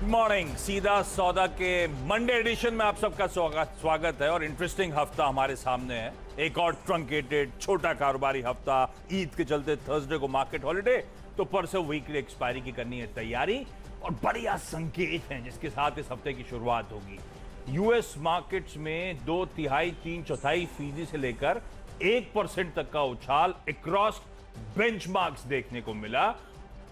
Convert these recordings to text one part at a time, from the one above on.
Morning, सीधा सौदा के मंडे एडिशन में आप सबका स्वागत है। और इंटरेस्टिंग हफ्ता हमारे सामने है। एक और ट्रंकेटेड छोटा कारोबारी हफ्ता, ईद के चलते थर्सडे को मार्केट हॉलिडे, तो परसों वीकली एक्सपायरी की करनी है तैयारी और बढ़िया संकेत हैं जिसके साथ इस हफ्ते की शुरुआत होगी। यूएस मार्केट्स में 2 तिहाई 3 चौथाई फीसदी से लेकर 1% तक का उछाल अक्रॉस बेंचमार्क्स देखने को मिला।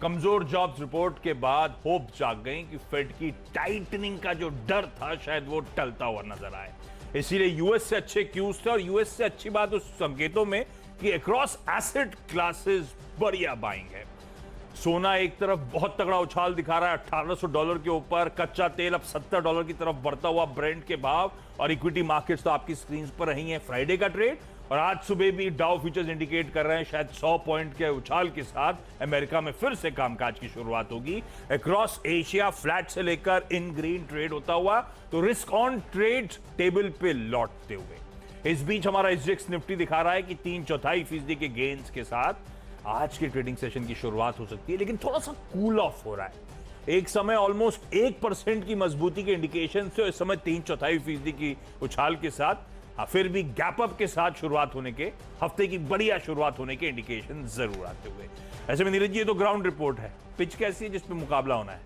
कमजोर जॉब्स रिपोर्ट के बाद होप जाग गई कि फेड की टाइटनिंग का जो डर था शायद वो टलता हुआ नजर आए। इसीलिए यूएस से अच्छे क्यूज थे और यूएस से अच्छी बात उस संकेतों में कि अक्रॉस एसेट क्लासेस बढ़िया बाइंग है। सोना एक तरफ बहुत तगड़ा उछाल दिखा रहा है $1800 के ऊपर, कच्चा तेल अब $70 की तरफ बढ़ता हुआ ब्रेंट के भाव, और इक्विटी मार्केट्स तो आपकी स्क्रीन पर रही हैं फ्राइडे का ट्रेड। और आज सुबह भी डाउ फ्यूचर्स इंडिकेट कर रहे हैं शायद 100 पॉइंट के उछाल के साथ अमेरिका में फिर से कामकाज की शुरुआत होगी। अक्रॉस एशिया फ्लैट से लेकर इन ग्रीन ट्रेड होता हुआ, तो रिस्क ऑन ट्रेड टेबल पे लौटते हुए। इस बीच हमारा एसजीएक्स निफ्टी दिखा रहा है कि 3 चौथाई फीसदी के गेन्स के साथ आज के ट्रेडिंग सेशन की शुरुआत हो सकती है, लेकिन थोड़ा सा कूल ऑफ हो रहा है। एक समय ऑलमोस्ट 1% की मजबूती के इंडिकेशन से, इस समय 3 चौथाई फीसदी की उछाल के साथ, फिर भी गैप अप के साथ शुरुआत होने के, हफ्ते की बढ़िया शुरुआत होने के इंडिकेशन जरूर आते हुए। ऐसे में नीरज जी, ये तो ग्राउंड रिपोर्ट है, पिच कैसी है जिसपे मुकाबला होना है?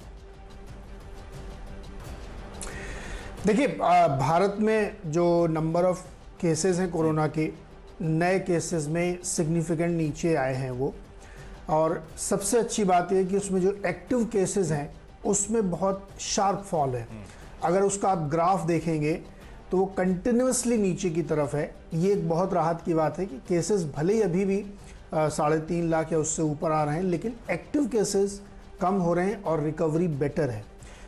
देखिए, भारत में जो नंबर ऑफ केसेस हैं कोरोना के, नए केसेस में सिग्निफिकेंट नीचे आए हैं वो। और सबसे अच्छी बात यह कि उसमें जो एक्टिव केसेस हैं उसमें बहुत शार्प फॉल है। अगर उसका आप ग्राफ देखेंगे तो वो कंटिन्यूसली नीचे की तरफ है। ये एक बहुत राहत की बात है कि केसेस भले ही अभी भी 3.5 लाख या उससे ऊपर आ रहे हैं, लेकिन एक्टिव केसेस कम हो रहे हैं और रिकवरी बेटर है।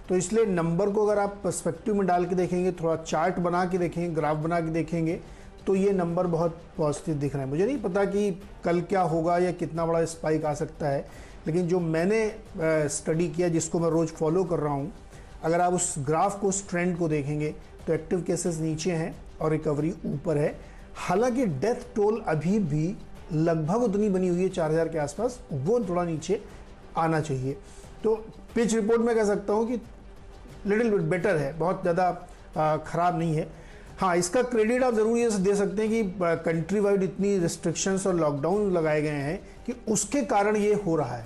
तो इसलिए नंबर को अगर आप पर्सपेक्टिव में डाल के देखेंगे, थोड़ा चार्ट बना के देखेंगे, ग्राफ बना के देखेंगे, तो ये नंबर बहुत पॉजिटिव दिख रहे हैं। मुझे नहीं पता कि कल क्या होगा या कितना बड़ा स्पाइक आ सकता है, लेकिन जो मैंने स्टडी किया, जिसको मैं रोज़ फॉलो कर रहा हूँ, अगर आप उस ग्राफ को, उस ट्रेंड को देखेंगे तो एक्टिव केसेस नीचे हैं और रिकवरी ऊपर है। हालांकि डेथ टोल अभी भी लगभग उतनी बनी हुई है 4000 के आसपास, वो थोड़ा नीचे आना चाहिए। तो पिच रिपोर्ट में कह सकता हूँ कि लिटिल बिट बेटर है, बहुत ज़्यादा ख़राब नहीं है। हाँ, इसका क्रेडिट आप ज़रूर ये दे सकते हैं कि कंट्री वाइड इतनी रिस्ट्रिक्शंस और लॉकडाउन लगाए गए हैं कि उसके कारण ये हो रहा है।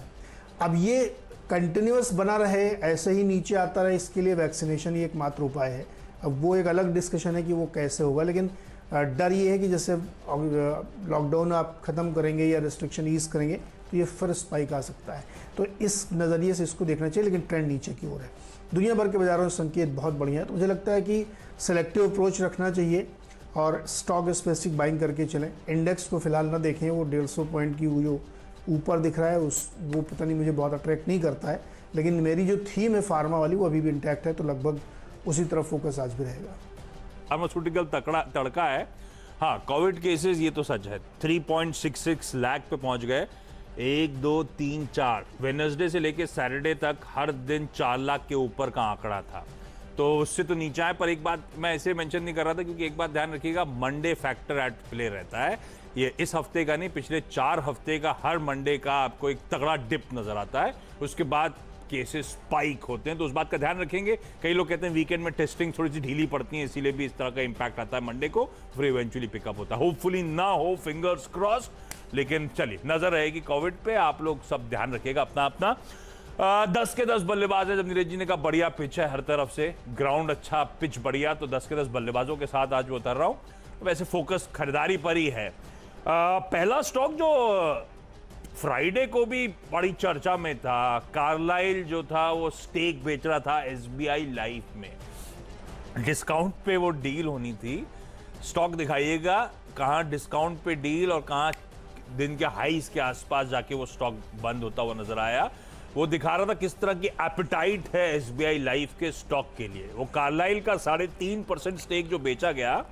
अब ये कंटिन्यूस बना रहे, ऐसे ही नीचे आता रहे, इसके लिए वैक्सीनेशन ही एकमात्र उपाय है। अब वो एक अलग डिस्कशन है कि वो कैसे होगा, लेकिन डर ये है कि जैसे लॉकडाउन आप ख़त्म करेंगे या रिस्ट्रिक्शन ईज करेंगे तो ये फिर स्पाइक आ सकता है। तो इस नज़रिए से इसको देखना चाहिए, लेकिन ट्रेंड नीचे की ओर है। दुनिया भर के बाज़ारों में संकेत बहुत बढ़िया है। तो मुझे लगता है कि सेलेक्टिव अप्रोच रखना चाहिए और स्टॉक स्पेसिफिक बाइंग करके चलें। इंडेक्स को फिलहाल ना देखें, वो 150 पॉइंट की वो जो ऊपर दिख रहा है वो पता नहीं, मुझे बहुत अट्रैक्ट नहीं करता है। लेकिन मेरी जो थीम है फार्मा वाली, वो अभी भी इंटैक्ट है, तो लगभग उसी तरफ फोकस आज भी रहेगा। फार्मास्यूटिकल तड़का है। हाँ, कोविड केसेस ये तो सच है, 3.66 लाख पे पहुंच गए। 1 2 3 4 वेडनेसडे से लेके सैटरडे तक हर दिन 4 लाख के ऊपर का आंकड़ा था, तो उससे तो नीचा है। पर एक बात मैं ऐसे मेंशन नहीं कर रहा था क्योंकि एक बात ध्यान रखिएगा, मंडे फैक्टर एट प्ले रहता है। ये इस हफ्ते का नहीं, पिछले 4 हफ्ते का हर मंडे का आपको एक तगड़ा डिप नजर आता है, उसके बाद केसेस स्पाइक होते हैं। तो उस बात का ध्यान रखेंगे। कई लोग कहते हैं वीकेंड में टेस्टिंग थोड़ी सी ढीली पड़ती है, इसीलिए भी इस तरह का इंपैक्ट आता है मंडे को, फिर इवेंचुअली पिकअप होता है। होपफुली ना हो, फिंगर्स क्रॉस। लेकिन चलिए, नजर रहेगी कोविड पे, आप लोग सब ध्यान रखिएगा अपना अपना। 10 के 10 बल्लेबाज है। जब नीरज जी ने कहा बढ़िया पिच है हर तरफ से, ग्राउंड अच्छा, पिच बढ़िया, तो 10 के 10 बल्लेबाजों के साथ आज वो उतर रहा हूं। वैसे फोकस खरीदारी पर ही है। पहला स्टॉक जो फ्राइडे को भी बड़ी चर्चा में था, कार्लाइल जो था वो स्टेक बेच रहा था एसबीआई लाइफ में, डिस्काउंट पे वो डील होनी थी। स्टॉक दिखाइएगा कहां डिस्काउंट पे डील और कहां दिन के हाईज के आसपास जाके वो स्टॉक बंद होता हुआ नजर आया। वो दिखा रहा था किस तरह की एपेटाइट है एसबीआई लाइफ के स्टॉक के लिए। वो कार्लाइल का 3.5% स्टेक जो बेचा गया,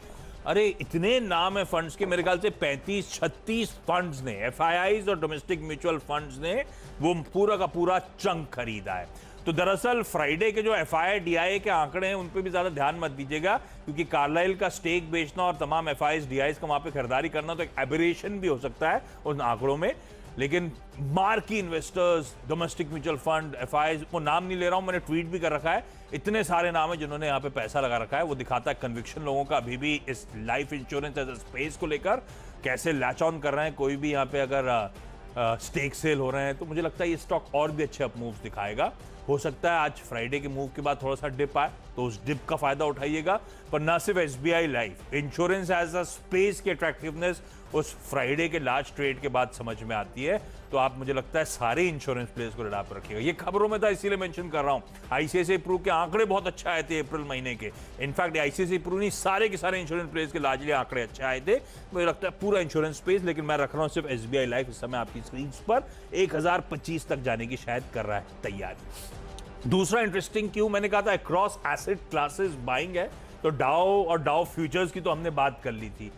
अरे इतने नाम है फंड्स के, मेरे ख्याल से 35-36 फंड्स ने, एफआईआईज और डोमेस्टिक म्यूचुअल फंड्स ने वो पूरा का पूरा चंक खरीदा है। तो दरअसल फ्राइडे के जो एफआईआई डीआईए के आंकड़े हैं उन पे भी ज्यादा ध्यान मत दीजिएगा, क्योंकि कार्लाइल का स्टेक बेचना और तमाम एफआईआईज डीआईएस का वहां पे खरीदारी करना तो एक एबरेशन भी हो सकता है उन आंकड़ों में। लेकिन marquee investors, domestic mutual fund, FIIs, वो नाम नहीं ले रहा हूं, मैंने ट्वीट भी कर रखा है, इतने सारे नाम है जिन्होंने यहाँ पे पैसा लगा रखा है। वो दिखाता है कन्विक्शन लोगों का अभी भी इस life insurance as a space को लेकर, कैसे लैच ऑन कर रहे हैं। कोई भी यहाँ पे अगर स्टेक सेल हो रहे हैं तो मुझे लगता है ये स्टॉक और भी अच्छे अप मूव्स दिखाएगा। हो सकता है आज फ्राइडे के मूव के बाद थोड़ा सा डिप आए तो उस डिप का फायदा उठाइएगा, पर ना सिर्फ SBI life insurance as a space की अट्रैक्टिवनेस उस फ्राइडे के लार्ज ट्रेड के बाद समझ में आती है। तो आप, मुझे लगता है, सारे इंश्योरेंस प्लेस को रडार पर रखिएगा। ये खबरों में था इसीलिए मेंशन कर रहा हूं। आईसीआईसीआई प्रू के आंकड़े बहुत अच्छे आए थे अप्रैल महीने के। इनफैक्ट आईसीआईसीआई प्रू नहीं, सारे के सारे इंश्योरेंस प्लेस के लार्जली आंकड़े अच्छे आए थे। मुझे लगता है पूरा इंश्योरेंस स्पेस, लेकिन मैं रख रहा हूं सिर्फ एसबीआई लाइफ इस समय आपकी स्क्रीन पर 1025 तक जाने की शायद कर रहा है तैयारी। दूसरा इंटरेस्टिंग क्यों मैंने कहा था अक्रॉस एसेट क्लासेस बाइंग है, तो डाउ और डाउ फ्यूचर्स की तो हमने बात कर ली थी।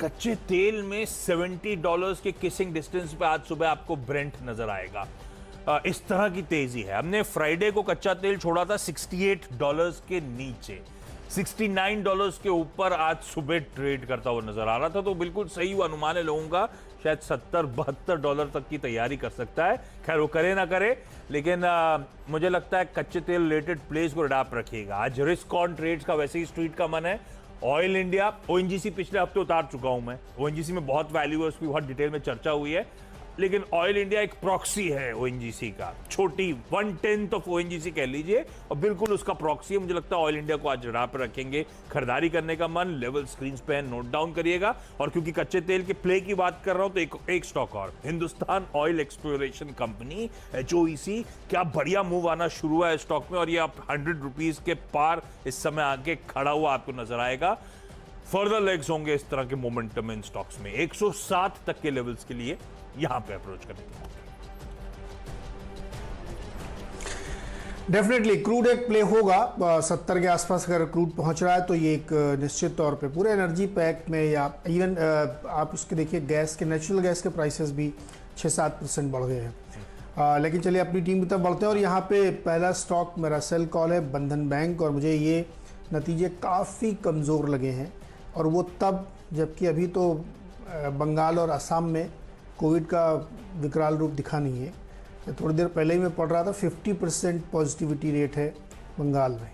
कच्चे तेल में $70 के किसिंग डिस्टेंस पे आज सुबह आपको ब्रेंट नजर आएगा। इस तरह की तेजी है। हमने फ्राइडे को कच्चा तेल छोड़ा था $68 के नीचे, $69 के ऊपर आज सुबह ट्रेड करता हुआ नजर आ रहा था। तो बिल्कुल सही अनुमान है लोगों का, शायद $70-72 तक की तैयारी कर सकता है। खैर वो करे ना करे, लेकिन मुझे लगता है कच्चे तेल रिलेटेड प्लेस को रडार पर रखिएगा। आज रिस्क ऑन ट्रेड्स का वैसे ही स्ट्रीट का मन है। ऑयल इंडिया, ओएनजीसी पिछले हफ्ते उतार चुका हूं मैं, ओएनजीसी में बहुत वैल्यू है, उसकी बहुत डिटेल में चर्चा हुई है, लेकिन ऑयल इंडिया एक प्रॉक्सी है ओएनजीसी का, छोटी 1/10 ऑफ ओएनजीसी कह लीजिए, और बिल्कुल उसका प्रॉक्सी है। मुझे लगता है ऑयल इंडिया को आज रडार पर रखेंगे। खरीदारी करने का मन, लेवल स्क्रीन पे नोट डाउन करिएगा। और क्योंकि कच्चे तेल के प्ले की बात कर रहा हूं तो एक स्टॉक और, Hindustan oil exploration company HOEC, क्या बढ़िया मूव आना शुरू है स्टॉक में, और ये आप ₹100 के पार इस समय आके खड़ा हुआ आपको नजर आएगा। फर्दर लेग्स होंगे इस तरह के मोमेंटम इन स्टॉक्स में, 160 तक के लेवल्स के लिए यहां पे अप्रोच करने के मौके। डेफिनेटली क्रूड एक प्ले होगा। 70 के आसपास अगर क्रूड पहुंच रहा है तो ये एक निश्चित तौर पे पूरे एनर्जी पैक में, या इवन आप उसके देखिए गैस के, नेचुरल गैस के प्राइसेस भी 6-7% बढ़ गए हैं। लेकिन चलिए अपनी टीम की तरफ बढ़ते हैं, और यहाँ पे पहला स्टॉक मेरा सेल कॉल है बंधन बैंक, और मुझे ये नतीजे काफ़ी कमज़ोर लगे हैं, और वो तब जबकि अभी तो बंगाल और असम में कोविड का विकराल रूप दिखा नहीं है। थोड़ी देर पहले ही मैं पढ़ रहा था 50% पॉजिटिविटी रेट है बंगाल में।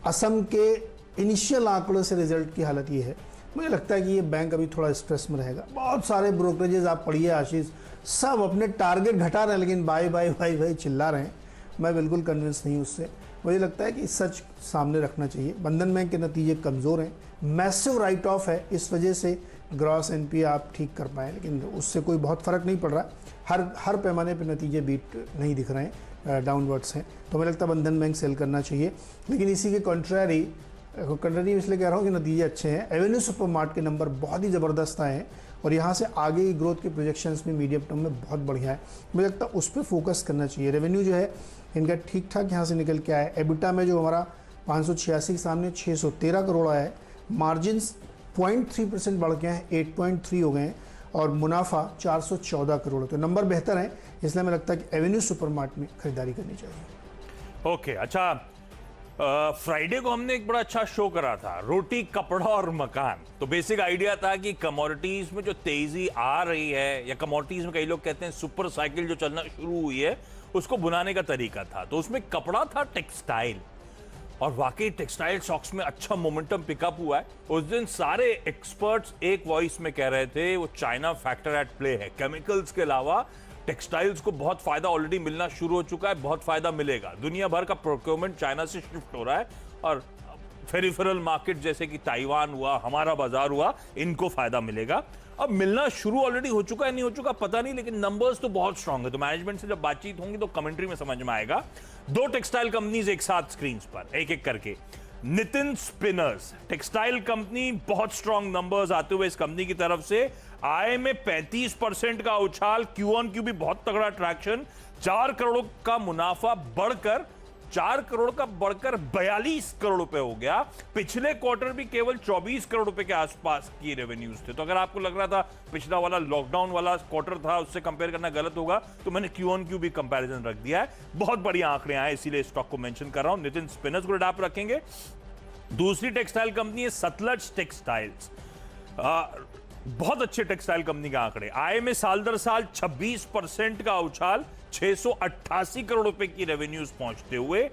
असम के इनिशियल आंकड़ों से रिजल्ट की हालत ये है। मुझे लगता है कि ये बैंक अभी थोड़ा स्ट्रेस में रहेगा। बहुत सारे ब्रोकरेजेस आप पढ़िए आशीष, सब अपने टारगेट घटा रहे हैं, लेकिन बाय बाय बाय बाय चिल्ला रहे हैं। मैं बिल्कुल कन्विंस नहीं उससे। मुझे लगता है कि सच सामने रखना चाहिए। बंधन बैंक के नतीजे कमज़ोर हैं, मैसिव राइट ऑफ है, इस वजह से ग्रॉस एनपीए आप ठीक कर पाए, लेकिन उससे कोई बहुत फ़र्क नहीं पड़ रहा। हर पैमाने पे नतीजे बीट नहीं दिख रहे हैं, डाउनवर्ड्स हैं। तो मुझे लगता है बंधन बैंक सेल करना चाहिए। लेकिन इसी के कंट्रारी इसलिए कह रहा हूँ कि नतीजे अच्छे हैं। एवेन्यू सुपरमार्ट के नंबर बहुत ही ज़बरदस्त आए हैं, और यहाँ से आगे की ग्रोथ के प्रोजेक्शंस में मीडियम टर्म में बहुत बढ़िया है। मुझे लगता है उस पर फोकस करना चाहिए। रेवेन्यू जो है इनका ठीक ठाक यहाँ से निकल के आया है। एबिटा में जो हमारा 586 के सामने 613 करोड़ आया है। मार्जिन्स 0.3% बढ़ गए हैं, 8.3 हो गए हैं, और मुनाफा 414 करोड़। तो नंबर बेहतर है, इसलिए मुझे लगता है कि एवेन्यू सुपरमार्ट में खरीदारी करनी चाहिए। ओके, अच्छा, फ्राइडे को हमने एक बड़ा अच्छा शो करा था, रोटी कपड़ा और मकान। तो बेसिक आइडिया था कि कमोडिटीज में जो तेजी आ रही है, या कमोडिटीज में कई लोग कहते हैं सुपर साइकिल जो चलना शुरू हुई है, उसको बुनाने का तरीका था। तो उसमें कपड़ा था, टेक्सटाइल, और वाकई टेक्सटाइल स्टॉक्स में अच्छा मोमेंटम पिकअप हुआ है। उस दिन सारे एक्सपर्ट्स एक वॉइस में कह रहे थे वो चाइना फैक्टर एट प्ले है। केमिकल्स के अलावा टेक्सटाइल्स को बहुत फायदा ऑलरेडी मिलना शुरू हो चुका है, बहुत फायदा मिलेगा। दुनिया भर का प्रोक्योरमेंट चाइना से शिफ्ट हो रहा है, और फेरिफेरल मार्केट जैसे कि ताइवान हुआ, हमारा बाजार हुआ, इनको फायदा मिलेगा। अब मिलना शुरू ऑलरेडी हो चुका है, नहीं हो चुका पता नहीं, लेकिन नंबर्स तो बहुत स्ट्रांग है। तो मैनेजमेंट से जब बातचीत होंगी तो कमेंट्री में समझ में आएगा। 2 टेक्सटाइल कंपनीज एक साथ स्क्रीन पर, एक एक करके। नितिन स्पिनर्स टेक्सटाइल कंपनी, बहुत स्ट्रांग नंबर्स आते हुए इस कंपनी की तरफ से। आय में 35% का उछाल, क्यू ऑन क्यू भी बहुत तगड़ा ट्रैक्शन, 4 करोड़ का मुनाफा बढ़कर 42 करोड़ रुपए हो गया। पिछले क्वार्टर भी केवल 24 करोड़ रुपए के आसपास की रेवेन्यूज थे। तो अगर आपको लग रहा था पिछला वाला लॉकडाउन वाला क्वार्टर था, उससे कंपेयर करना गलत होगा, तो मैंने क्यू ऑन क्यू भी कंपैरिजन रख दिया है। बहुत बढ़िया आंकड़े आए, इसीलिए स्टॉक को मेंशन कर रहा हूं। नितिन स्पिनर्स को आप रखेंगे। दूसरी टेक्सटाइल कंपनी है सतलज टेक्सटाइल्स। बहुत अच्छे टेक्सटाइल कंपनी के आंकड़े। आय में साल दर साल 26% का उछाल, 688 करोड़ रुपए की रेवेन्यूज पहुंचते हुए।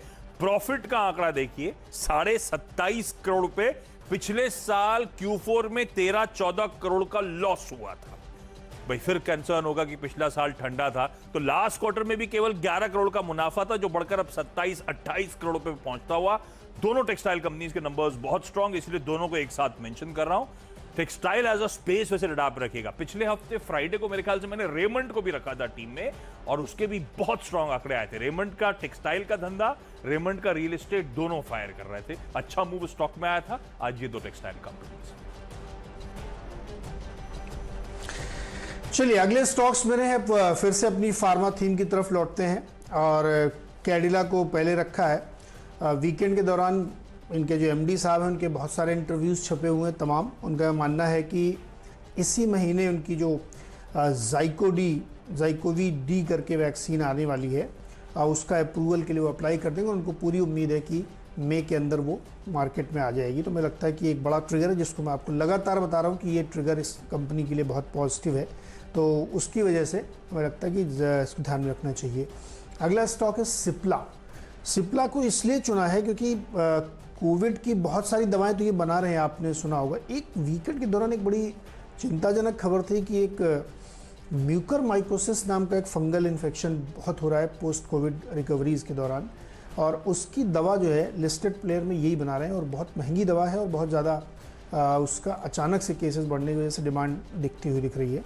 प्रॉफिट का आंकड़ा देखिए, 27.5 करोड़ रुपए। पिछले साल Q4 में 13-14 करोड़ का लॉस हुआ था। भाई फिर कंसर्न होगा कि पिछला साल ठंडा था, तो लास्ट क्वार्टर में भी केवल 11 करोड़ का मुनाफा था, जो बढ़कर अब 27-28 करोड़ रुपए में पहुंचता हुआ। दोनों टेक्सटाइल कंपनीज के नंबर्स बहुत स्ट्रांग, इसलिए दोनों को एक साथ मेंशन कर रहा हूं। टेक्सटाइल एज अ स्पेस वैसे रडार पे रखेगा। पिछले हफ्ते फ्राइडे को मेरे ख्याल से मैंने रेमंड को भी रखा था टीम में, और उसके भी बहुत स्ट्रांग आंकड़े आए थे। रेमंड का टेक्सटाइल का धंधा, रेमंड का रियल एस्टेट, दोनों फायर कर रहे थे। अच्छा मूव स्टॉक में आया था आज ये दो टेक्सटाइल कंपनीज। चलिए अगले स्टॉक्स मेरे हैं, फिर से अपनी फार्मा थीम की तरफ लौटते हैं और कैडिला को पहले रखा है। वीकेंड के दौरान इनके जो एमडी साहब हैं उनके बहुत सारे इंटरव्यूज़ छपे हुए हैं तमाम। उनका मानना है कि इसी महीने उनकी जो जाइकोवी डी करके वैक्सीन आने वाली है, उसका अप्रूवल के लिए वो अप्लाई कर देंगे और उनको पूरी उम्मीद है कि मई के अंदर वो मार्केट में आ जाएगी। तो मुझे लगता है कि एक बड़ा ट्रिगर है, जिसको मैं आपको लगातार बता रहा हूँ कि ये ट्रिगर इस कंपनी के लिए बहुत पॉजिटिव है। तो उसकी वजह से मुझे लगता है कि इसको ध्यान में रखना चाहिए। अगला स्टॉक है सिप्ला। सिप्ला को इसलिए चुना है क्योंकि कोविड की बहुत सारी दवाएं तो ये बना रहे हैं, आपने सुना होगा। एक वीकेंड के दौरान एक बड़ी चिंताजनक खबर थी कि एक म्यूकर माइकोसिस नाम का एक फंगल इन्फेक्शन बहुत हो रहा है पोस्ट कोविड रिकवरीज के दौरान, और उसकी दवा जो है लिस्टेड प्लेयर में यही बना रहे हैं, और बहुत महंगी दवा है और बहुत ज़्यादा उसका अचानक से केसेस बढ़ने की वजह से डिमांड दिखती हुई दिख रही है।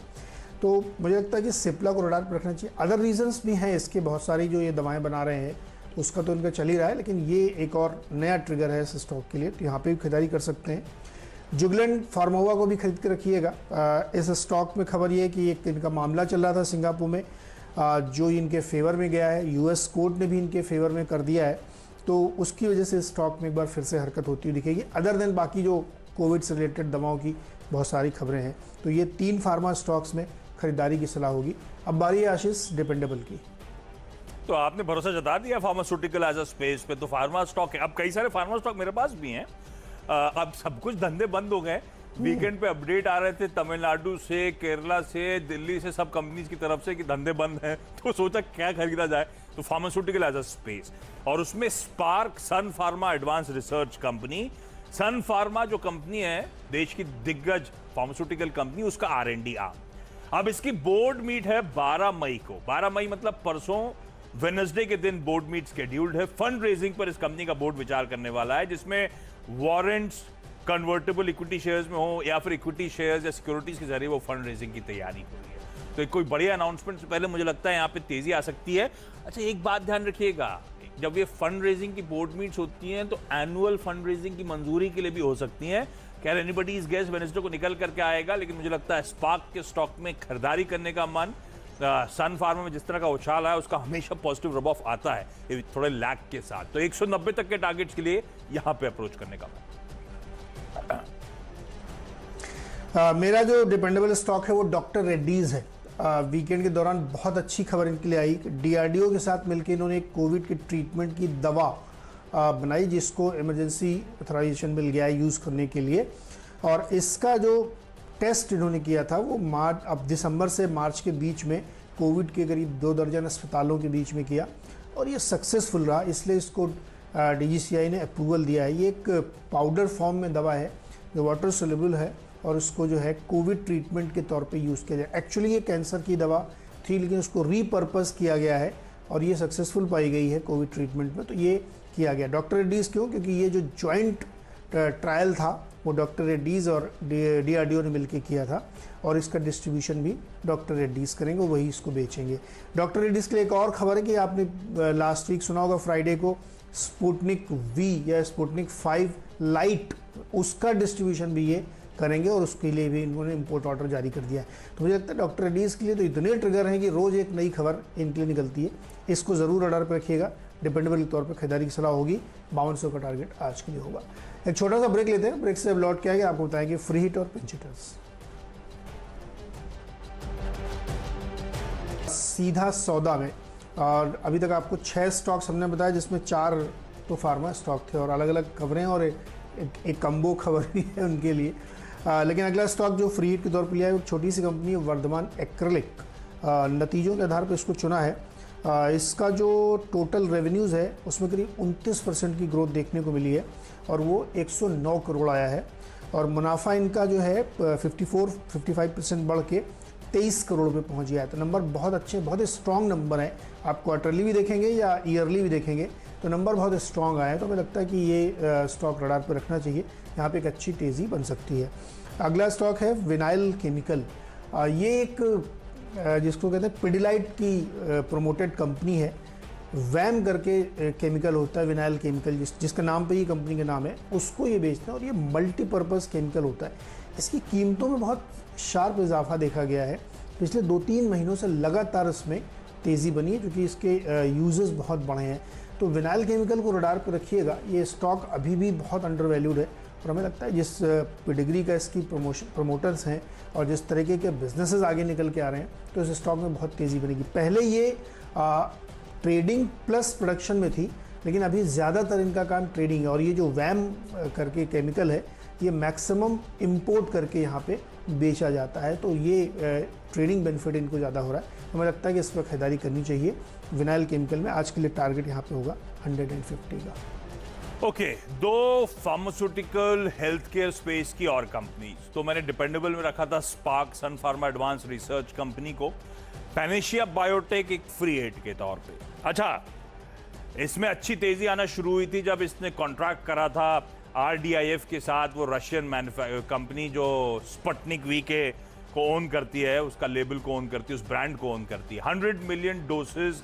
तो मुझे लगता है कि सिप्ला को रडार पर रखना चाहिए। अदर रीजंस भी हैं इसके, बहुत सारी जो ये दवाएं बना रहे हैं उसका तो इनका चल ही रहा है, लेकिन ये एक और नया ट्रिगर है इस स्टॉक के लिए, तो यहाँ पे भी खरीदारी कर सकते हैं। जुगलैंड फार्मोवा को भी खरीद के रखिएगा। इस स्टॉक में खबर ये है कि एक इनका मामला चल रहा था सिंगापुर में, जो इनके फेवर में गया है। यूएस कोर्ट ने भी इनके फेवर में कर दिया है, तो उसकी वजह से स्टॉक में एक बार फिर से हरकत होती हुई दिखेगी। अदर देन बाकी जो कोविड से रिलेटेड दवाओं की बहुत सारी खबरें हैं, तो ये 3 फार्मा स्टॉक्स में खरीदारी की सलाह होगी। अब बारी है आशीष डिपेंडेबल की। तो आपने भरोसा जता दिया फार्मास्यूटिकल एज अ स्पेस पे, तो फार्मा स्टॉक है। अब कई सारे फार्मा स्टॉक मेरे पास भी हैं। अब सब कुछ धंधे बंद हो गए। वीकेंड पे अपडेट आ रहे थे तमिलनाडु से, केरला से, दिल्ली से, सब कंपनीज की तरफ से कि धंधे बंद हैं। तो सोचा क्या खरीदा जाए, तो फार्मास्यूटिकल एज अ स्पेस, और उसमें स्पार्क सन फार्मा एडवांस रिसर्च कंपनी। सन फार्मा जो कंपनी है देश की दिग्गज फार्मास्यूटिकल कंपनी, उसका R&D आर्म। अब इसकी बोर्ड मीट है 12 मई को। 12 मई मतलब परसों, वेडनेसडे के दिन बोर्ड मीट शेड्यूल्ड है। फंड रेजिंग पर इस कंपनी का बोर्ड विचार करने वाला है, जिसमें वारंट्स, कन्वर्टेबल इक्विटी शेयर्स में हो या फिर इक्विटी शेयर्स या सिक्योरिटीज के जरिए वो फंड रेजिंग की तैयारी हो रही है। तो एक कोई बड़ी अनाउंसमेंट से पहले मुझे लगता है यहाँ पे तेजी आ सकती है। अच्छा, एक बात ध्यान रखिएगा, जब ये फंड रेजिंग की बोर्ड मीट्स होती हैं तो एनुअल फंड रेजिंग की मंजूरी के लिए भी हो सकती हैं। खैर एनीबडीज गेस, वेडनेसडे को निकल करके आएगा, लेकिन मुझे लगता है स्पार्क के स्टॉक में खरीदारी करने का मन, सन फार्मा में जिस तरह का उछाल है उसका हमेशा पॉजिटिव रब ऑफ आता है थोड़े लैग के साथ। तो 190 तक के टारगेट्स के लिए यहां पे अप्रोच करने का मेरा जो डिपेंडेबल स्टॉक है वो डॉक्टर रेड्डीज है। वीकेंड के दौरान बहुत अच्छी खबर इनके लिए आई। DRDO के साथ मिलकर इन्होंने एक कोविड के ट्रीटमेंट की दवा बनाई, जिसको इमरजेंसी ऑथराइजेशन मिल गया है यूज़ करने के लिए, और इसका जो टेस्ट इन्होंने किया था वो अब दिसंबर से मार्च के बीच में कोविड के करीब 2 दर्जन अस्पतालों के बीच में किया, और ये सक्सेसफुल रहा, इसलिए इसको DGCI ने अप्रूवल दिया है। ये एक पाउडर फॉर्म में दवा है जो वाटर सोल्यूबल है, और उसको जो है कोविड ट्रीटमेंट के तौर पे यूज़ किया जाए। एक्चुअली ये कैंसर की दवा थी, लेकिन उसको रीपर्पज़ किया गया है और ये सक्सेसफुल पाई गई है कोविड ट्रीटमेंट में, तो ये किया गया। डॉक्टर रेड्डीज़ क्यों? क्योंकि ये जो जॉइंट ट्रायल था वो डॉक्टर रेड्डीज़ और DRDO ने मिलकर किया था, और इसका डिस्ट्रीब्यूशन भी डॉक्टर रेड्डीज़ करेंगे, वही इसको बेचेंगे। डॉक्टर रेड्डीज़ के लिए एक और खबर है कि आपने लास्ट वीक सुना होगा फ्राइडे को, स्पुतनिक V या स्पुतनिक 5 लाइट, उसका डिस्ट्रीब्यूशन भी ये करेंगे, और उसके लिए भी इन्होंने इंपोर्ट ऑर्डर जारी कर दिया है। तो मुझे लगता है डॉक्टर रेड्डीज़ के लिए तो इतने ट्रिगर हैं कि रोज़ एक नई खबर इनके लिए निकलती है। इसको ज़रूर रडार पर रखिएगा। डिपेंडेबल के तौर पर खरीदारी की सलाह होगी। 5200 का टारगेट आज के लिए होगा। एक छोटा सा ब्रेक लेते हैं, ब्रेक से अब लौट के आएंगे, आपको बताएंगे फ्री हिट और पिंच हिटर्स। सीधा सौदा में, और अभी तक आपको 6 स्टॉक्स हमने बताया, जिसमें 4 तो फार्मा स्टॉक थे और अलग अलग खबरें, और एक कम्बो खबर भी है उनके लिए। लेकिन अगला स्टॉक जो फ्री हिट के तौर पर लिया है, एक छोटी सी कंपनी है वर्धमान एक्रिलिक। नतीजों के आधार पर इसको चुना है। इसका जो टोटल रेवेन्यूज़ है उसमें करीब 29% की ग्रोथ देखने को मिली है और वो 109 करोड़ आया है। और मुनाफा इनका जो है 55% बढ़ के 23 करोड़ पे पहुंच गया है। तो नंबर बहुत अच्छे, बहुत ही स्ट्रॉन्ग नंबर है। आप क्वार्टरली भी देखेंगे या ईयरली भी देखेंगे तो नंबर बहुत स्ट्रॉन्ग आया है। तो हमें लगता है कि ये स्टॉक रडार पर रखना चाहिए, यहाँ पे एक अच्छी तेज़ी बन सकती है। अगला स्टॉक है विनाइल केमिकल। ये एक जिसको कहते हैं पिडिलाइट की प्रोमोटेड कंपनी है। वैम करके केमिकल होता है, विनाइल केमिकल, जिसका नाम पे ही कंपनी का नाम है, उसको ये बेचते हैं और ये मल्टीपर्पज़ केमिकल होता है। इसकी कीमतों में बहुत शार्प इजाफा देखा गया है। पिछले 2-3 महीनों से लगातार इसमें तेज़ी बनी है क्योंकि इसके यूजर्स बहुत बड़े हैं। तो विनाइल केमिकल को रडार पर रखिएगा। ये स्टॉक अभी भी बहुत अंडर वैल्यूड है और हमें लगता है जिस पेडिग्री का इसकी प्रमोटर्स हैं और जिस तरीके के बिजनेसेस आगे निकल के आ रहे हैं तो इस स्टॉक में बहुत तेज़ी बनेगी। पहले ये ट्रेडिंग प्लस प्रोडक्शन में थी, लेकिन अभी ज़्यादातर इनका काम ट्रेडिंग है। और ये जो वैम करके केमिकल है ये मैक्सिमम इंपोर्ट करके यहाँ पे बेचा जाता है। तो ये ट्रेडिंग बेनिफिट इनको ज़्यादा हो रहा है। हमें लगता है कि इस पर खरीदारी करनी चाहिए। विनाइल केमिकल में आज के लिए टारगेट यहाँ पे होगा 150 का। ओके, दो फार्मास्यूटिकल हेल्थ केयर स्पेस की और कंपनीज तो मैंने डिपेंडेबल में रखा था स्पार्क सन फार्मा एडवांस रिसर्च कंपनी को, पैनेशिया बायोटेक एक फ्री हिट के तौर पे। अच्छा, इसमें अच्छी तेजी आना शुरू हुई थी जब इसने कॉन्ट्रैक्ट करा था RDIF के साथ, वो रशियन कंपनी जो स्पुतनिक वी के को ओन करती है, उसका लेबल को ओन करती है, उस ब्रांड को ओन करती है। 100 मिलियन डोसेज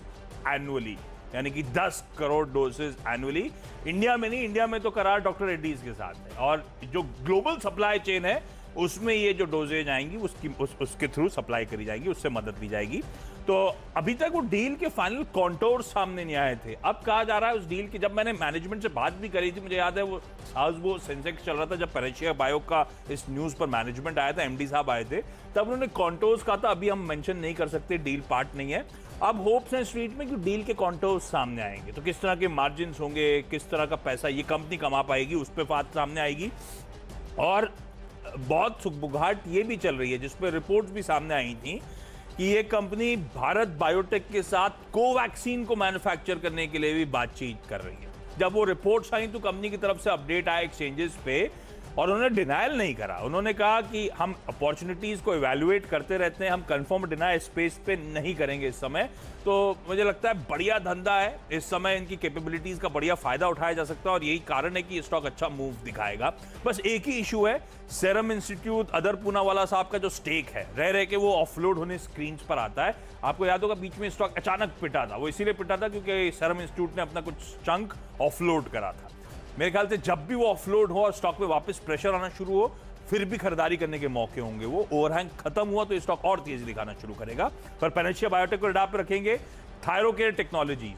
एनुअली, यानी कि 10 करोड़ डोसेज एनुअली। इंडिया में नहीं, इंडिया में तो करार डॉक्टर रेड्डीज के साथ है और जो ग्लोबल सप्लाई चेन है उसमें ये जो डोजेज आएंगी उसके थ्रू सप्लाई करी जाएगी, उससे मदद ली जाएगी। तो अभी तक वो डील के फाइनल कॉन्टोर सामने नहीं आए थे। अब कहा जा रहा है उस डील की, जब मैंने मैनेजमेंट से बात भी करी थी, मुझे याद है वो सेंसेक्स चल रहा था जब पैनेशिया बायो का इस न्यूज पर मैनेजमेंट आया था, MD साहब आए थे, तब उन्होंने कॉन्टोर्स कहा था अभी हम मेंशन नहीं कर सकते, डील पार्ट नहीं है। अब होप्स हैं स्ट्रीट में कि डील के कॉन्टोर्स सामने आएंगे तो किस तरह के मार्जिन होंगे, किस तरह का पैसा ये कंपनी कमा पाएगी, उस पर बात सामने आएगी। और बहुत सुगबुगाहट ये भी चल रही है जिसपे रिपोर्ट्स भी सामने आई थी कि ये कंपनी भारत बायोटेक के साथ कोवैक्सीन को मैन्युफैक्चर करने के लिए भी बातचीत कर रही है। जब वो रिपोर्ट्स आई तो कंपनी की तरफ से अपडेट आया एक्सचेंजेस पे और उन्होंने डिनायल नहीं करा। उन्होंने कहा कि हम अपॉर्चुनिटीज को इवैल्यूएट करते रहते हैं, हम कंफर्म डिनाई स्पेस पे नहीं करेंगे इस समय। तो मुझे लगता है बढ़िया धंधा है, इस समय इनकी कैपेबिलिटीज का बढ़िया फायदा उठाया जा सकता है और यही कारण है कि ये स्टॉक अच्छा मूव दिखाएगा। बस एक ही इशू है, सेरम इंस्टीट्यूट अदर पूनावाला साहब का जो स्टेक है, रह के वो ऑफलोड होने स्क्रीन पर आता है। आपको याद होगा बीच में स्टॉक अचानक पिटा था, वो इसीलिए पिटा था क्योंकि सेरम इंस्टीट्यूट ने अपना कुछ चंक ऑफलोड करा था। मेरे ख्याल से जब भी वो ऑफलोड हो और स्टॉक में वापस प्रेशर आना शुरू हो, फिर भी खरीदारी करने के मौके होंगे। वो ओवरहैंग खत्म हुआ तो स्टॉक और तेजी दिखाना शुरू करेगा। पर पैनेशिया बायोटेक को रडार पे रखेंगे। थायरोकेयर टेक्नोलॉजीज,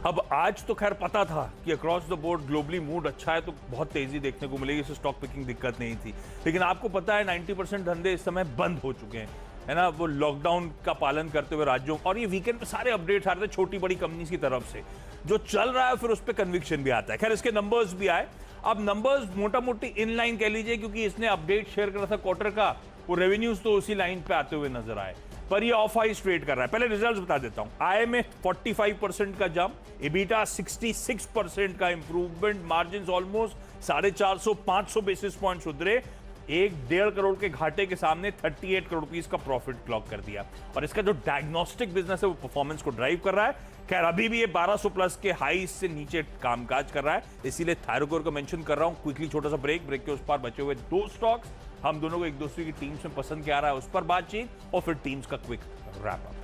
अब आज तो खैर पता था कि across the board globally mood अच्छा है तो बहुत तेजी देखने को मिलेगी, इससे स्टॉक पिकिंग दिक्कत नहीं थी। लेकिन आपको पता है 90% धंधे इस समय बंद हो चुके हैं, है ना, वो लॉकडाउन का पालन करते हुए राज्यों। और ये वीकेंड पे सारे अपडेट्स आ रहे थे छोटी बड़ी कंपनीज की तरफ से, जो चल रहा है फिर उस पर कन्विक्शन भी आता है। खैर इसके नंबर्स भी आए, अब नंबर्स मोटा मोटी इन लाइन कह लीजिए क्योंकि इसने अपडेट शेयर करा था क्वार्टर का, वो रेवेन्यूज तो उसी लाइन पे आते हुए नजर आए, पर ये ऑफ हाई ट्रेड कर रहा है। पहले रिजल्ट्स बता देता हूं। आय में 45% का जंप, EBITDA 66% का improvement, margin almost 450-500 basis point सुधरे, 1.5 करोड़ के घाटे के सामने 38 करोड़ रुपीस का प्रॉफिट क्लॉक कर दिया। और इसका जो डायग्नोस्टिक बिजनेस है वो परफॉर्मेंस को ड्राइव कर रहा है। खैर अभी भी ये 1200 प्लस के हाई से नीचे कामकाज कर रहा है, इसीलिए थायरोकेयर को मेंशन कर रहा हूं। क्विकली छोटा सा ब्रेक के उस पार बचे हुए दो स्टॉक्स, हम दोनों को एक दूसरे की टीम्स में पसंद क्या आ रहा है उस पर बातचीत और फिर टीम्स का क्विक रैप अप।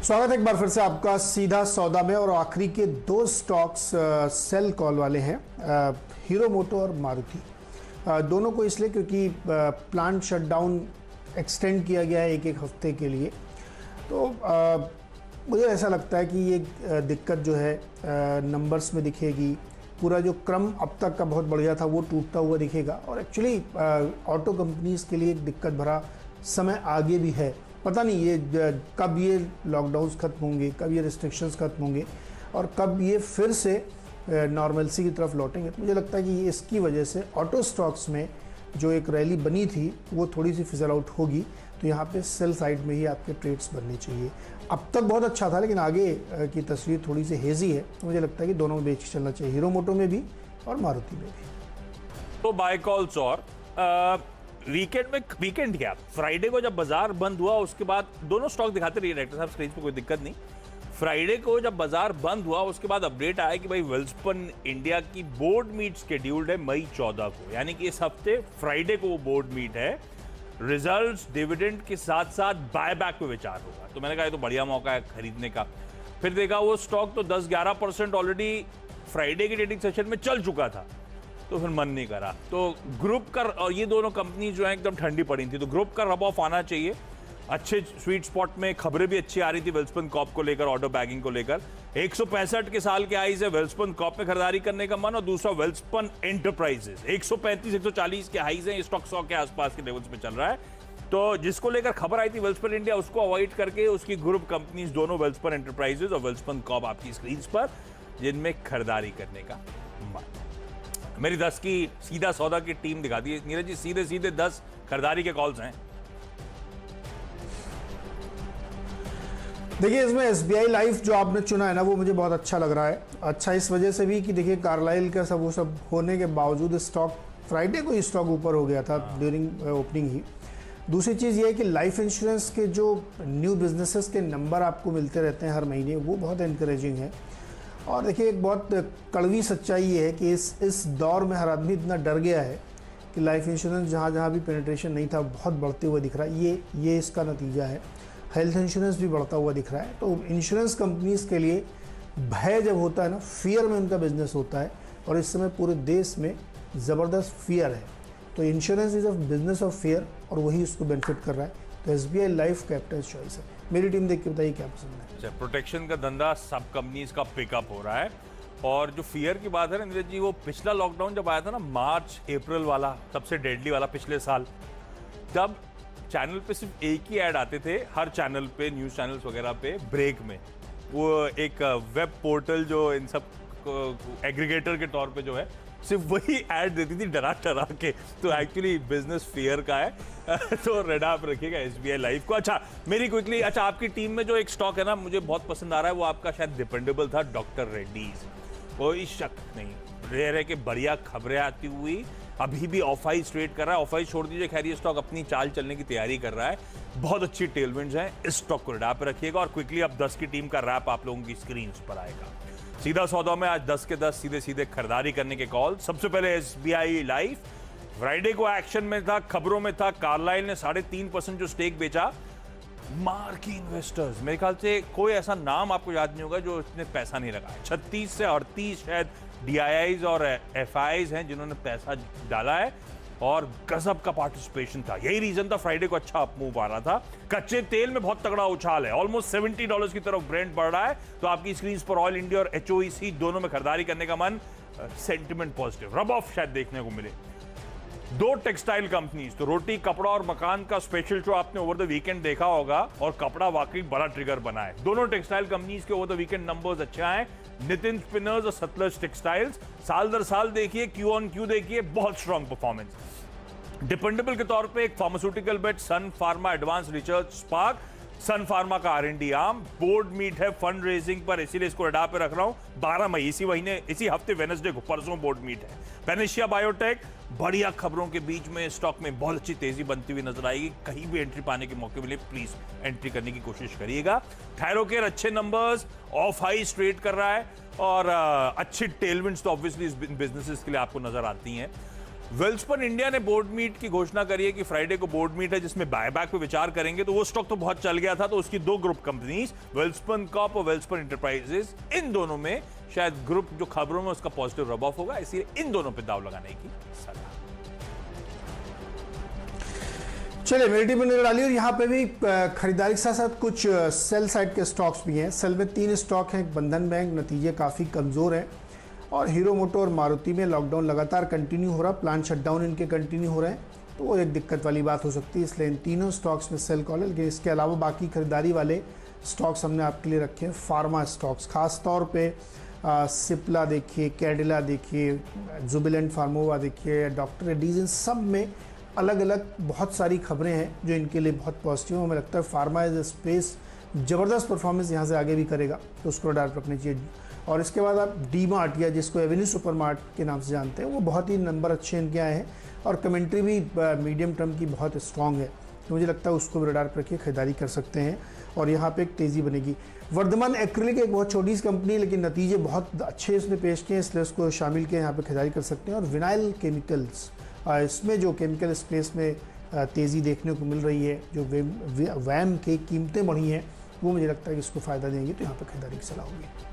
स्वागत है एक बार फिर से आपका सीधा सौदा में। और आखिरी के दो स्टॉक्स सेल कॉल वाले हैं, हीरो मोटो और मारुति। दोनों को इसलिए क्योंकि प्लांट शटडाउन एक्सटेंड किया गया है एक हफ्ते के लिए। तो मुझे ऐसा लगता है कि ये दिक्कत जो है नंबर्स में दिखेगी। पूरा जो क्रम अब तक का बहुत बढ़िया था वो टूटता हुआ दिखेगा और एक्चुअली ऑटो कंपनीज के लिए एक दिक्कत भरा समय आगे भी है। पता नहीं कब ये लॉकडाउन्स खत्म होंगे, कब ये रिस्ट्रिक्शंस खत्म होंगे और कब ये फिर से नॉर्मलसी की तरफ लौटेंगे। तो मुझे लगता है कि इसकी वजह से ऑटो स्टॉक्स में जो एक रैली बनी थी वो थोड़ी सी फिजल आउट होगी। तो यहाँ पे सेल साइड में ही आपके ट्रेड्स बनने चाहिए। अब तक बहुत अच्छा था, लेकिन आगे की तस्वीर थोड़ी सी हेजी है। तो मुझे लगता है कि दोनों में बेच के चलना चाहिए, हीरो मोटो में भी और मारुति में भी। तो बाय कॉल्स और वीकेंड क्या, फ्राइडे को जब बाजार बंद हुआ उसके बाद दोनों स्टॉक दिखाते रहिए डायरेक्टर साहब स्क्रीन पे, कोई दिक्कत नहीं। फ्राइडे को जब बाजार बंद हुआ उसके बाद अपडेट आया कि भाई वेल्सपन इंडिया की बोर्ड मीट शेड्यूल्ड है मई 14 को, यानी कि इस हफ्ते फ्राइडे को वो बोर्ड मीट है। रिजल्ट्स, डिविडेंड के साथ साथ बायबैक पे विचार होगा। तो मैंने कहा ये तो बढ़िया मौका है खरीदने का। फिर देखा वो स्टॉक तो 10-11% ऑलरेडी फ्राइडे की ट्रेडिंग सेशन में चल चुका था, तो फिर मन नहीं करा। तो ग्रुप का, और ये दोनों कंपनी जो है एकदम ठंडी पड़ी थी, तो ग्रुप का रब ऑफ आना चाहिए। अच्छे स्वीट स्पॉट में खबरें भी अच्छी आ रही थी वेल्सपन कॉर्प को लेकर, ऑटो बैगिंग को लेकर। 165 के साल के हाई से वेल्सपन कॉर्प में खरीदारी करने का मन, और दूसरा वेल्सपन एंटरप्राइजेस 135-140 के हाई से स्टॉक 100 के आसपास के लेवल्स पे चल रहा है। तो जिसको लेकर खबर आई थी वेल्सपन इंडिया, उसको अवॉइड करके उसकी ग्रुप कंपनीज दोनों वेल्सपन एंटरप्राइजेस और वेल्सपन कॉर्प आपकी स्क्रीन पर, जिनमें खरीदारी करने का मन। मेरी 10 की सीधा सौदा की टीम दिखा दी नीरज जी, सीधे सीधे 10 खरीदारी के कॉल्स हैं। देखिए, इसमें SBI लाइफ जो आपने चुना है ना, वो मुझे बहुत अच्छा लग रहा है। अच्छा इस वजह से भी कि देखिए कार्लाइल का वो सब होने के बावजूद स्टॉक फ्राइडे को ही स्टॉक ऊपर हो गया था ड्यूरिंग ओपनिंग ही। दूसरी चीज़ ये है कि लाइफ इंश्योरेंस के जो न्यू बिजनेसेस के नंबर आपको मिलते रहते हैं हर महीने, वो बहुत इनकरेजिंग है। और देखिए एक बहुत कड़वी सच्चाई ये है कि इस दौर में हर आदमी इतना डर गया है कि लाइफ इंश्योरेंस जहाँ जहाँ भी पेनिट्रेशन नहीं था बहुत बढ़ते हुए दिख रहा है। ये इसका नतीजा है। हेल्थ इंश्योरेंस भी बढ़ता हुआ दिख रहा है। तो इंश्योरेंस कंपनीज के लिए भय जब होता है ना, फियर में उनका बिजनेस होता है, और इस समय पूरे देश में ज़बरदस्त फियर है। तो insurance is a business of fear, और वही उसको बेनिफिट कर रहा है। तो SBI लाइफ कैपिटल चॉइस है। मेरी टीम देख के बताइए क्या पसंद है। अच्छा, प्रोटेक्शन का धंधा सब कंपनीज का पिकअप हो रहा है। और जो फियर की बात है ना नीरज जी, वो पिछला लॉकडाउन जब आया था ना, मार्च अप्रैल वाला, सबसे डेडली वाला पिछले साल, तब चैनल पे सिर्फ एक ही ऐड आते थे हर चैनल पे, न्यूज़ चैनल्स वगैरह पे, ब्रेक में। वो एक वेब पोर्टल जो इन सब एग्रीगेटर के तौर पे जो है, सिर्फ वही ऐड देती थी डरा डरा के। तो एक्चुअली बिजनेस फेयर का है। तो रेड आप रखिएगा SBI लाइफ को। अच्छा मेरी क्विकली, अच्छा आपकी टीम में जो एक स्टॉक है ना मुझे बहुत पसंद आ रहा है, वो आपका शायद डिपेंडेबल था, डॉक्टर रेड्डीज। कोई शक नहीं, रह के बढ़िया खबरें आती हुई, अभी भी ऑफ आइस ट्रेड कर रहा है। ऑफ आइस छोड़ दीजिए, खैर ये स्टॉक अपनी चाल चलने की तैयारी कर रहा है। बहुत अच्छी टेलविंड्स हैं, इस स्टॉक को रेडा पे रखिएगा। और क्विकली अब 10 की टीम का रैप आप लोगों की स्क्रीन पर आएगा। सीधा सौदा में आज 10 के 10 सीधे सीधे खरीदारी करने के कॉल। सबसे पहले SBI लाइफ फ्राइडे को एक्शन में था, खबरों में था। कार्लाइल ने 3.5% जो स्टेक बेचा। मार्की इन्वेस्टर्स, मेरे ख्याल से कोई ऐसा नाम आपको याद नहीं होगा जो इसने पैसा नहीं लगाया। 36 से 38 शायद DIIs और FIs हैं जिन्होंने पैसा डाला है, और गजब का पार्टिसिपेशन था। यही रीजन था फ्राइडे को अच्छा अप मूव आ रहा था। कच्चे तेल में बहुत तगड़ा उछाल है, ऑलमोस्ट $70 की तरफ ब्रेंट बढ़ रहा है। तो आपकी स्क्रीन पर ऑयल इंडिया और HOEC दोनों में खरीदारी करने का मन, सेंटिमेंट पॉजिटिव, रब ऑफ शायद देखने को मिले। 2 टेक्सटाइल कंपनीज, तो रोटी कपड़ा और मकान का स्पेशल शो आपने ओवर द वीकेंड देखा होगा, और कपड़ा वाकई बड़ा ट्रिगर बना है। दोनों टेक्सटाइल कंपनीज के ओवर द वीकेंड नंबर्स अच्छे आए। नितिन स्पिनर्स और सतलज टेक्सटाइल्स साल दर साल देखिए, Q on Q देखिए, बहुत स्ट्रॉन्ग परफॉर्मेंस। डिपेंडेबल के तौर पे एक फार्मास्यूटिकल बेट सन फार्मा एडवांस रिसर्च स्पार्क, सन फार्मा का R&D आर्म। बोर्ड मीट है फंड रेजिंग पर, इसीलिए इसको रेडा पे रख रहा हूं। 12 मई इसी महीने, इसी हफ्ते वेडनेसडे को, परसों बोर्ड मीट है। पेनेशिया बायोटेक, बढ़िया खबरों के बीच में स्टॉक में बहुत अच्छी तेजी बनती हुई नजर आएगी। कहीं भी एंट्री पाने के मौके मिले प्लीज एंट्री करने की कोशिश करिएगा। थायरोकेयर अच्छे नंबर्स, ऑफ हाई ट्रेड कर रहा है, और अच्छी टेलविंड्स तो ऑब्वियसली इस बिजनेसेस के लिए आपको नजर आती हैं। वेल्सपन इंडिया ने बोर्ड मीट की घोषणा करी है कि फ्राइडे को बोर्ड मीट है जिसमें बायबैक पे विचार करेंगे। तो वो स्टॉक तो बहुत चल गया था, तो उसकी 2 ग्रुप कंपनीज, वेल्सपन कॉर्प और वेल्सपन एंटरप्राइजेस, इन दोनों में शायद ग्रुप जो खबरों में उसका पॉजिटिव रब ऑफ होगा, इसलिए इन दोनों पे दाव लगाने की सलाह। चलिए मेरी टीम ने डाली, और यहाँ पे भी खरीदारी के साथ साथ कुछ सेल साइड के स्टॉक्स भी हैं। सेल में 3 स्टॉक हैं। बंधन बैंक, नतीजे काफ़ी कमज़ोर हैं, और हीरो मोटो और मारुति में लॉकडाउन लगातार कंटिन्यू हो रहा, प्लान शटडाउन इनके कंटिन्यू हो रहे हैं। तो वो एक दिक्कत वाली बात हो सकती है, इसलिए इन तीनों स्टॉक्स में सेल कॉल है। लेकिन इसके अलावा बाकी खरीदारी वाले स्टॉक्स हमने आपके लिए रखे हैं। फार्मा स्टॉक्स खास तौर पे सिप्ला देखिए, कैडिला देखिए, जुबिलेंट फार्मोवा देखिए, डॉक्टर रेड्डीज, इन सब में अलग अलग बहुत सारी खबरें हैं जो इनके लिए बहुत पॉजिटिव है। हमें लगता है फार्मा एज ए स्पेस ज़बरदस्त परफॉर्मेंस यहाँ से आगे भी करेगा, तो उसको रडार पर रखनी चाहिए। और इसके बाद आप डी मार्ट या जिसको एवेन्यू सुपरमार्ट के नाम से जानते हैं, वो बहुत ही नंबर अच्छे इनके आए हैं और कमेंट्री भी मीडियम टर्म की बहुत स्ट्रॉन्ग है, तो मुझे लगता है उसको भी रडार पर रखिए, खरीदारी कर सकते हैं और यहाँ पे एक तेज़ी बनेगी। वर्धमान एक्रिलिक एक बहुत छोटी सी कंपनी है लेकिन नतीजे बहुत अच्छे इसने पेश किए, इसलिए उसको शामिल किए, यहाँ पे खरीदारी कर सकते हैं। और विनाइल केमिकल्स, इसमें जो केमिकल स्पेस में तेज़ी देखने को मिल रही है, जो वैम की कीमतें बढ़ी हैं, वो मुझे लगता है कि इसको फ़ायदा देंगे, तो यहाँ पर खरीदारी की सलाह होगी।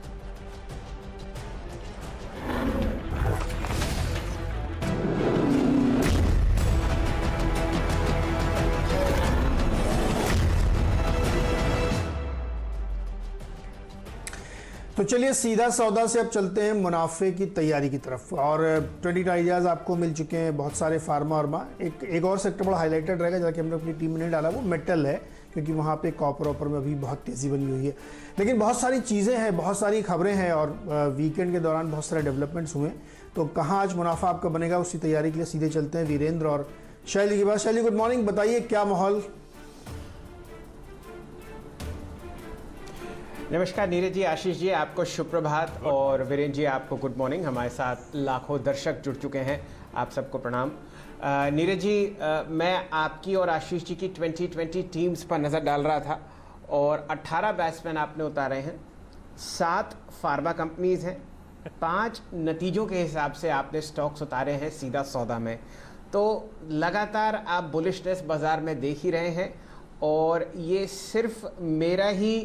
तो चलिए सीधा सौदा से अब चलते हैं मुनाफे की तैयारी की तरफ। और 20 आइडियाज़ आपको मिल चुके हैं, बहुत सारे फार्मा और एक और सेक्टर बड़ा हाईलाइटेड रहेगा, जैसा कि हमने अपनी टीम में नहीं डाला, वो मेटल है, क्योंकि वहाँ पे कॉपर ऑपर में अभी बहुत तेज़ी बनी हुई है। लेकिन बहुत सारी चीज़ें हैं, बहुत सारी खबरें हैं और वीकेंड के दौरान बहुत सारे डेवलपमेंट्स हुए। तो कहाँ आज मुनाफा आपका बनेगा, उसकी तैयारी के लिए सीधे चलते हैं वीरेंद्र और शैली के पास। शैली, गुड मॉर्निंग, बताइए क्या माहौल। नमस्कार नीरज जी, आशीष जी आपको सुप्रभात और वीरेंद्र जी आपको गुड मॉर्निंग। हमारे साथ लाखों दर्शक जुड़ चुके हैं, आप सबको प्रणाम। नीरज जी, मैं आपकी और आशीष जी की 2020 टीम्स पर नज़र डाल रहा था और 18 बैट्समैन आपने उतारे हैं, 7 फार्मा कंपनीज हैं, 5 नतीजों के हिसाब से आपने स्टॉक्स उतारे हैं सीधा सौदा में। तो लगातार आप बुलिशनेस बाज़ार में देख ही रहे हैं और ये सिर्फ मेरा ही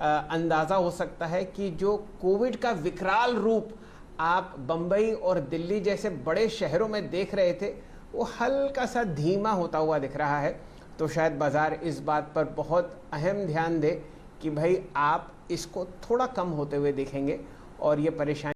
अंदाज़ा हो सकता है कि जो कोविड का विकराल रूप आप बम्बई और दिल्ली जैसे बड़े शहरों में देख रहे थे, वो हल्का सा धीमा होता हुआ दिख रहा है। तो शायद बाज़ार इस बात पर बहुत अहम ध्यान दे कि भाई आप इसको थोड़ा कम होते हुए देखेंगे और ये परेशानी